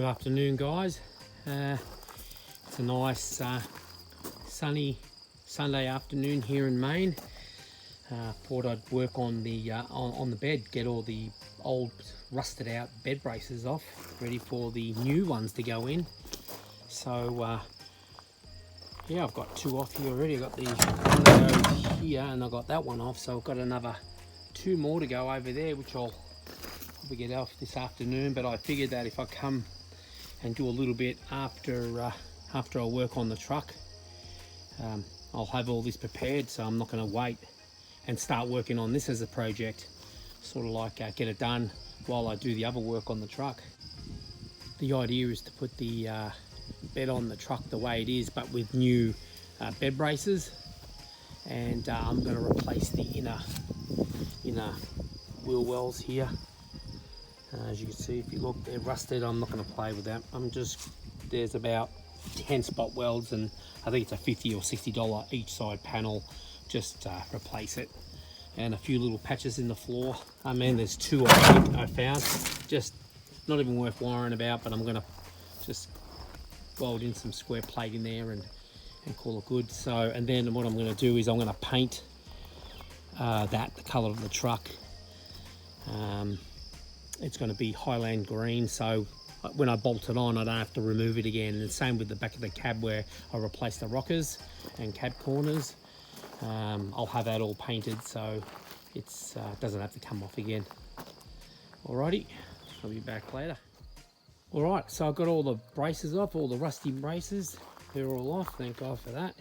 afternoon, guys. It's a nice sunny Sunday afternoon here in Maine. Thought I'd work on the bed, get all the old rusted out bed braces off, ready for the new ones to go in. So yeah, I've got two off here already. I've got the one that goes here and I've got that one off, so I've got another two more to go over there, which I'll probably get off this afternoon. But I figured that if I come and do a little bit after I work on the truck, I'll have all this prepared, so I'm not going to wait and start working on this as a project, sort of like get it done while I do the other work on the truck. The idea is to put the bed on the truck the way it is, but with new bed braces, and I'm going to replace the inner wheel wells here. As you can see, if you look, they're rusted. I'm not going to play with that. There's about 10 spot welds, and I think it's a $50 or $60 each side panel. Just replace it, and a few little patches in the floor. I mean, there's two I found, just not even worth worrying about, but I'm going to just weld in some square plate in there and call it good. So, and then what I'm going to do is I'm going to paint the colour of the truck. It's going to be Highland green, so when I bolt it on, I don't have to remove it again. And the same with the back of the cab, where I replace the rockers and cab corners. I'll have that all painted, so it doesn't have to come off again. Alrighty, I'll be back later. Alright, so I've got all the braces off, all the rusty braces. They're all off, thank God for that.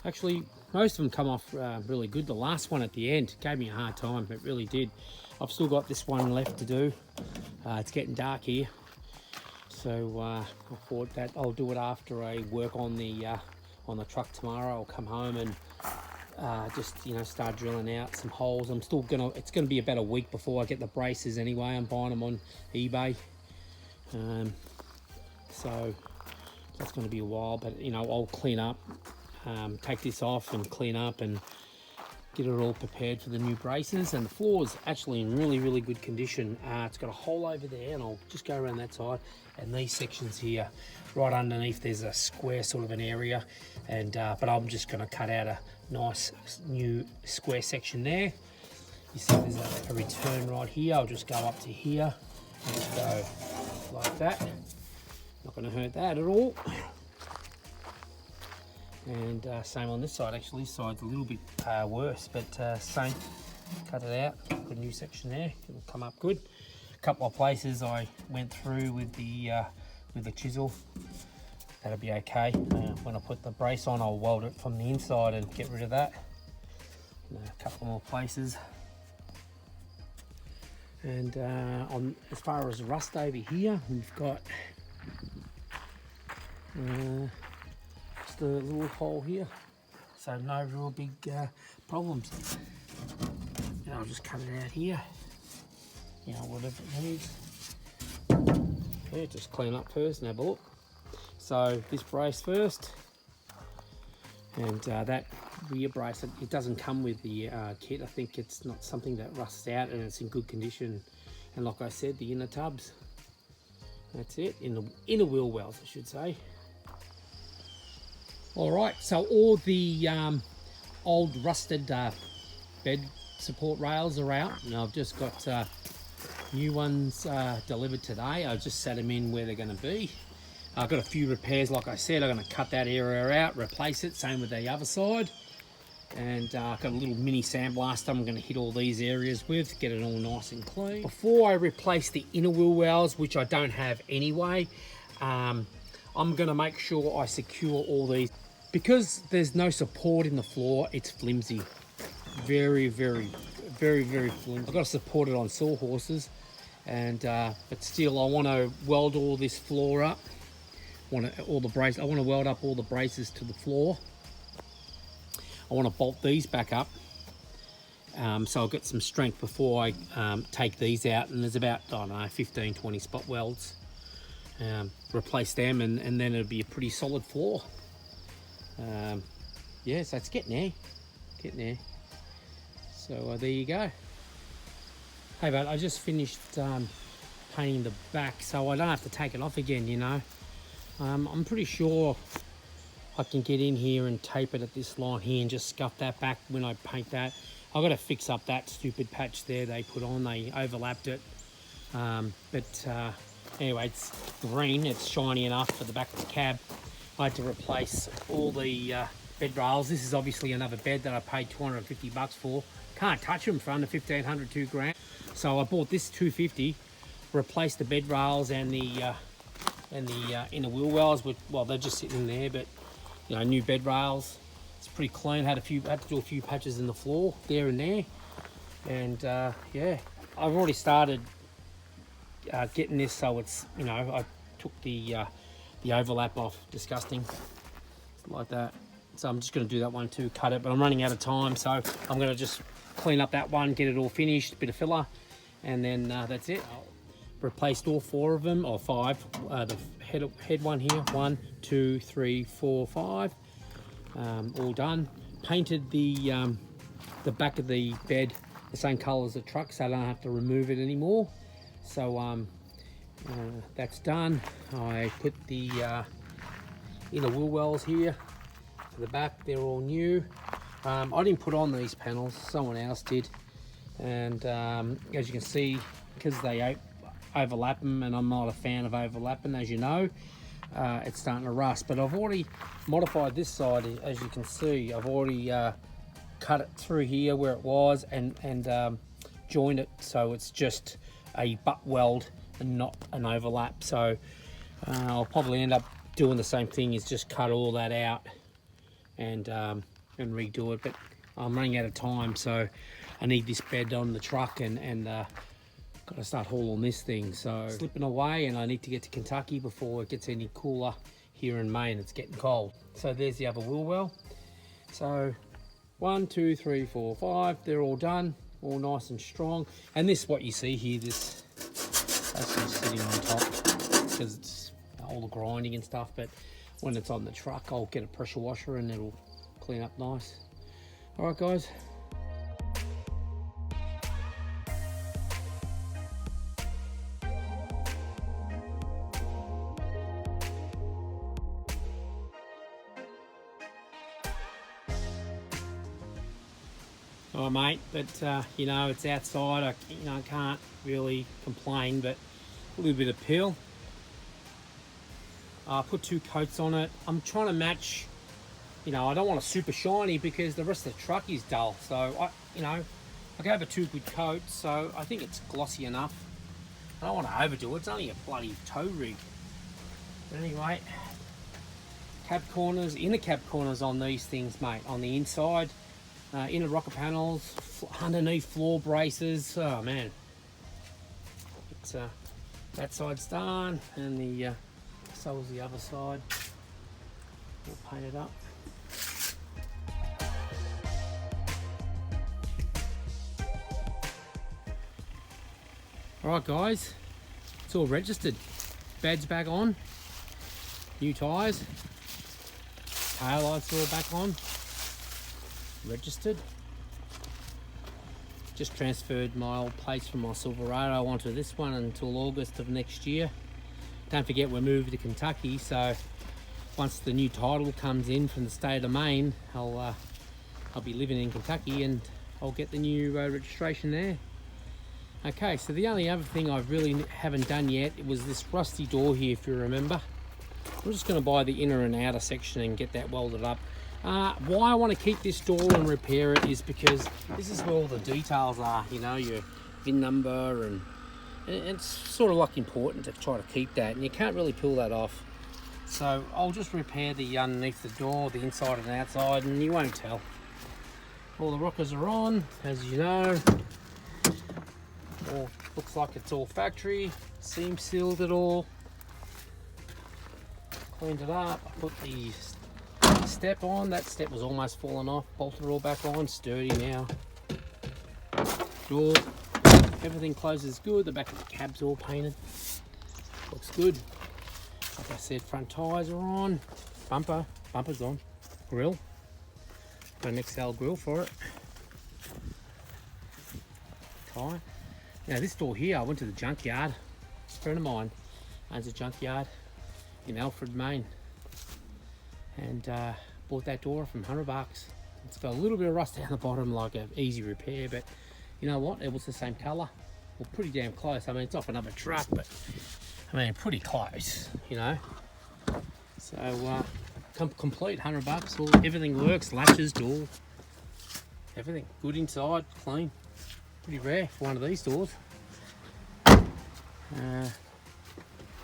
Actually, most of them come off really good. The last one at the end gave me a hard time, it really did. I've still got this one left to do. It's getting dark here, so I thought that I'll do it after I work on the truck tomorrow. I'll come home and just start drilling out some holes. It's gonna be about a week before I get the braces anyway. I'm buying them on eBay, so that's going to be a while. But I'll clean up, take this off and clean up and get it all prepared for the new braces. And the floor's actually in really good condition. It's got a hole over there, and I'll just go around that side, and these sections here right underneath, there's a square sort of an area, and but I'm just going to cut out a nice new square section there. You see there's a return right here. I'll just go up to here and just go like that. Not going to hurt that at all. And same on this side. Actually, this side's a little bit worse, but same. Cut it out, put a new section there. It'll come up good. A couple of places I went through with the chisel. That'll be okay. When I put the brace on, I'll weld it from the inside and get rid of that. A couple more places. And as far as rust over here, we've got just a little hole here, so no real big problems. I'll just cut it out here, whatever it needs. Yeah, just clean up first and have a look. So this brace first, and that rear brace, it doesn't come with the kit. I think it's not something that rusts out, and it's in good condition. And like I said, the inner tubs, that's it, in the inner wheel wells, I should say. All right, so all the old rusted bed support rails are out, and I've just got new ones delivered today. I just set them in where they're going to be. I've got a few repairs, like I said. I'm going to cut that area out, replace it, same with the other side. And I've got a little mini sandblaster I'm going to hit all these areas with, get it all nice and clean. Before I replace the inner wheel wells, which I don't have anyway, I'm going to make sure I secure all these. Because there's no support in the floor, it's flimsy. Very flimsy. I've got to support it on sawhorses, and but still I want to weld all this floor up. I want to weld up all the braces to the floor. I want to bolt these back up, so I'll get some strength before I take these out. And there's about, I don't know, 15-20 spot welds. Replace them, and then it'll be a pretty solid floor. Yeah, so it's getting there. So there you go. Hey, but I just finished painting the back so I don't have to take it off again, you know. I'm pretty sure I can get in here and tape it at this line here and just scuff that back when I paint that. I've got to fix up that stupid patch there they put on. They overlapped it. Anyway, it's green. It's shiny enough for the back of the cab. I had to replace all the bed rails. This is obviously another bed that I paid 250 bucks for. Can't touch them for under 1,500, 2 grand. So I bought this 250, replaced the bed rails and the inner wheel wells. Well, they're just sitting in there, but you know, new bed rails. It's pretty clean. Had to do a few patches in the floor there and there, and yeah, I've already started getting this so it's, you know, I took the overlap off. Disgusting, like that. So I'm just going to do that one too, cut it, but I'm running out of time, so I'm going to just clean up that one, get it all finished, bit of filler, and then that's it. Replaced all 4 of them, or 5. The head one here, 1, 2, 3, 4, 5, all done. Painted the back of the bed the same color as the truck, so I don't have to remove it anymore. So that's done. I put the inner wheel wells here to the back. They're all new. I didn't put on these panels, someone else did, and as you can see, because they overlap them, and I'm not a fan of overlapping, as you know, it's starting to rust. But I've already modified this side, as you can see. I've already cut it through here where it was, and joined it so it's just a butt weld and not an overlap. So I'll probably end up doing the same thing, is just cut all that out and redo it. But I'm running out of time, so I need this bed on the truck, and got to start hauling this thing. So slipping away, and I need to get to Kentucky before it gets any cooler here in Maine. It's getting cold. So there's the other wheel well. So 1, 2, 3, 4, 5, they're all done, all nice and strong. And this, what you see here, this actually sitting on top because it's all the grinding and stuff. But when it's on the truck, I'll get a pressure washer and it'll clean up nice. All right, guys. Oh mate, but you know, it's outside. I can't really complain, but a little bit of peel. I put 2 coats on it. I'm trying to match, you know, I don't want a super shiny because the rest of the truck is dull. So I gave it 2 good coats, so I think it's glossy enough. I don't want to overdo it. It's only a bloody tow rig. But anyway, cab corners, inner cab corners on these things, mate. On the inside. Inner rocker panels, underneath floor braces. Oh man, it's that side's done, and so is the other side. We'll paint it up. All right, guys, it's all registered. Badge back on. New tyres. Tail lights are all back on. Registered. Just transferred my old plates from my Silverado onto this one until August of next year. Don't forget, we're moving to Kentucky, so once the new title comes in from the state of Maine, I'll be living in Kentucky and I'll get the new registration there. Okay, so the only other thing I really haven't done yet, it was this rusty door here, if you remember. I'm just going to buy the inner and outer section and get that welded up. Why I want to keep this door and repair it is because this is where all the details are, you know, your VIN number, and it's sort of like important to try to keep that, and you can't really pull that off. So I'll just repair the underneath the door, the inside and outside, and you won't tell. All the rockers are on, as you know. All looks like it's all factory, seam sealed it all. Cleaned it up, I put the step on. That step was almost falling off, bolted it all back on, sturdy now. Door, everything closes good. The back of the cab's all painted, looks good. Like I said, front tyres are on, bumper's on, grill, got an XL grill for it. Tyre. Now this door here, I went to the junkyard, friend of mine owns a junkyard in Alfred, Maine, and bought that door from $100. It's got a little bit of rust down the bottom, like an easy repair, but you know what? It was the same colour. Well, pretty damn close. I mean, it's off another truck, but I mean, pretty close, you know. So complete $100. Well, everything works, latches, door, everything good inside, clean. Pretty rare for one of these doors.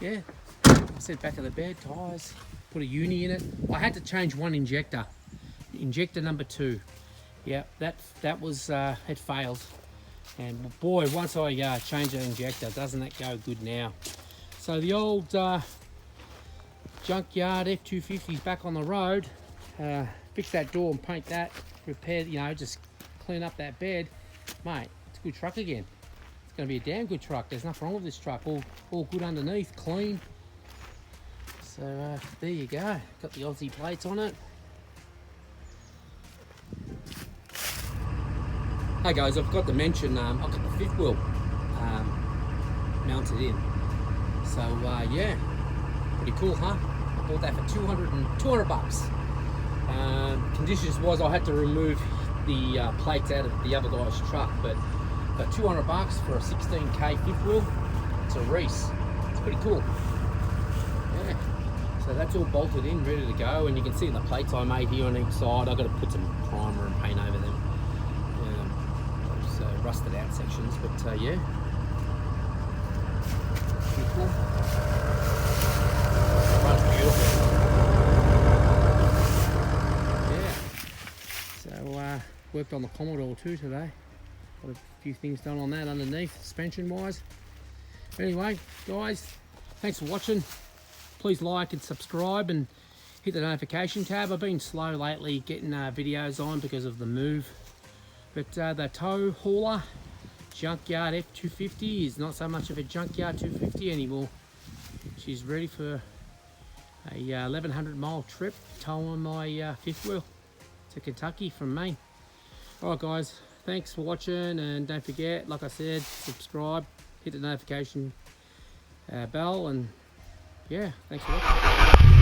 Yeah, I said back of the bed, tyres, put a uni in it. I had to change one injector, injector number 2. Yeah, that was it failed, and boy, once I change that injector, doesn't that go good now? So the old junkyard F250 is back on the road. Fix that door and paint that, repair, you know, just clean up that bed, mate. It's a good truck again. It's going to be a damn good truck. There's nothing wrong with this truck. All good underneath, clean. So there you go. Got the Aussie plates on it. Hey guys, I forgot to mention I've got the fifth wheel mounted in. So yeah, pretty cool, huh? I bought that for $200. Conditions was I had to remove the plates out of the other guy's truck, but $200 for a 16K fifth wheel, it's a Reese. It's pretty cool. Yeah. So that's all bolted in, ready to go, and you can see the plates I made here on each side. I've got to put some primer and paint over them. Those rusted out sections, but yeah. Pretty cool. Runs beautiful. Yeah. So worked on the Commodore too today. Got a few things done on that underneath, suspension wise. Anyway, guys, thanks for watching. Please like and subscribe and hit the notification tab. I've been slow lately getting videos on because of the move. But the tow hauler junkyard F250 is not so much of a junkyard 250 anymore. She's ready for a 1100 mile trip towing my fifth wheel to Kentucky from Maine. Alright guys, thanks for watching, and don't forget, like I said, subscribe, hit the notification bell, and yeah, thanks for watching.